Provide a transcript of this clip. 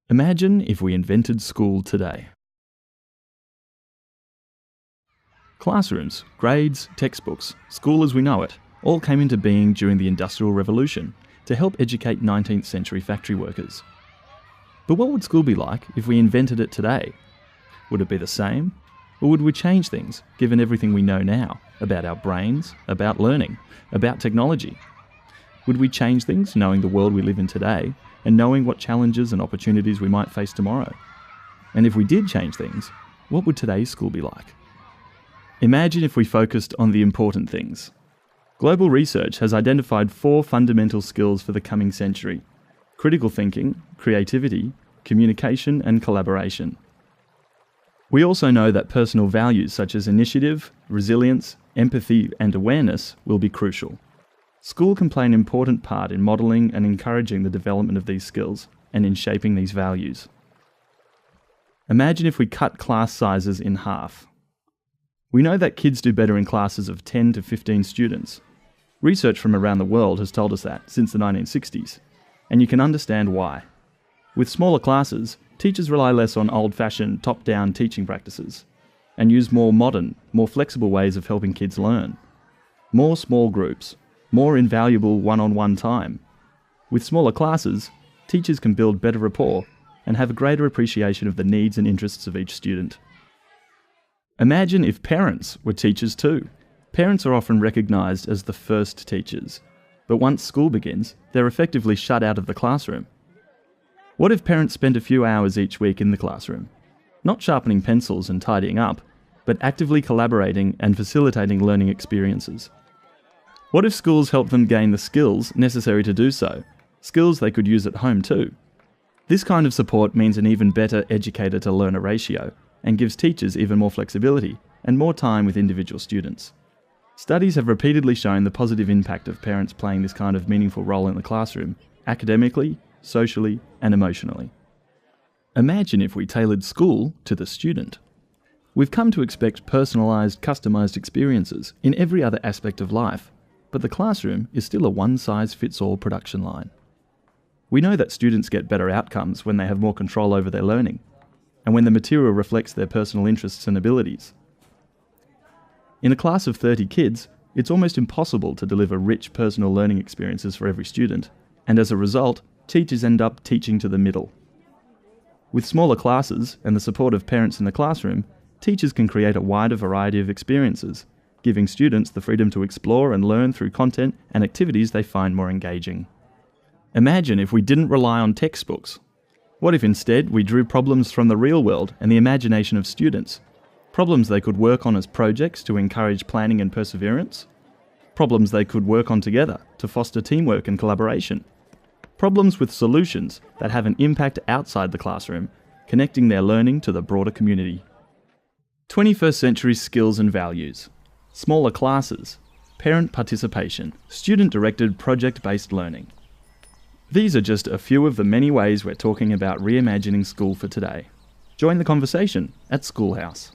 Imagine if we invented school today. Classrooms, grades, textbooks, school as we know it, all came into being during the Industrial Revolution to help educate 19th century factory workers. But what would school be like if we invented it today? Would it be the same? Or would we change things, given everything we know now about our brains, about learning, about technology? Would we change things knowing the world we live in today and knowing what challenges and opportunities we might face tomorrow? And if we did change things, what would today's school be like? Imagine if we focused on the important things. Global research has identified 4 fundamental skills for the coming century: critical thinking, creativity, communication, and collaboration. We also know that personal values such as initiative, resilience, empathy, and awareness will be crucial. School can play an important part in modelling and encouraging the development of these skills and in shaping these values. Imagine if we cut class sizes in half. We know that kids do better in classes of 10 to 15 students. Research from around the world has told us that since the 1960s, and you can understand why. With smaller classes, teachers rely less on old-fashioned top-down teaching practices and use more modern, more flexible ways of helping kids learn. More small groups, more invaluable one-on-one time. With smaller classes, teachers can build better rapport and have a greater appreciation of the needs and interests of each student. Imagine if parents were teachers too. Parents are often recognised as the first teachers, but once school begins, they're effectively shut out of the classroom. What if parents spent a few hours each week in the classroom, not sharpening pencils and tidying up, but actively collaborating and facilitating learning experiences? What if schools helped them gain the skills necessary to do so, skills they could use at home too? This kind of support means an even better educator-to-learner ratio and gives teachers even more flexibility and more time with individual students. Studies have repeatedly shown the positive impact of parents playing this kind of meaningful role in the classroom, academically, socially, and emotionally. Imagine if we tailored school to the student. We've come to expect personalised, customised experiences in every other aspect of life, but the classroom is still a one-size-fits-all production line. We know that students get better outcomes when they have more control over their learning, and when the material reflects their personal interests and abilities. In a class of 30 kids, it's almost impossible to deliver rich personal learning experiences for every student, and as a result, teachers end up teaching to the middle. With smaller classes and the support of parents in the classroom, teachers can create a wider variety of experiences, giving students the freedom to explore and learn through content and activities they find more engaging. Imagine if we didn't rely on textbooks. What if instead we drew problems from the real world and the imagination of students? Problems they could work on as projects to encourage planning and perseverance? Problems they could work on together to foster teamwork and collaboration? Problems with solutions that have an impact outside the classroom, connecting their learning to the broader community. 21st century skills and values. Smaller classes, parent participation, student-directed project-based learning. These are just a few of the many ways we're talking about reimagining school for today. Join the conversation at Schoolhouse.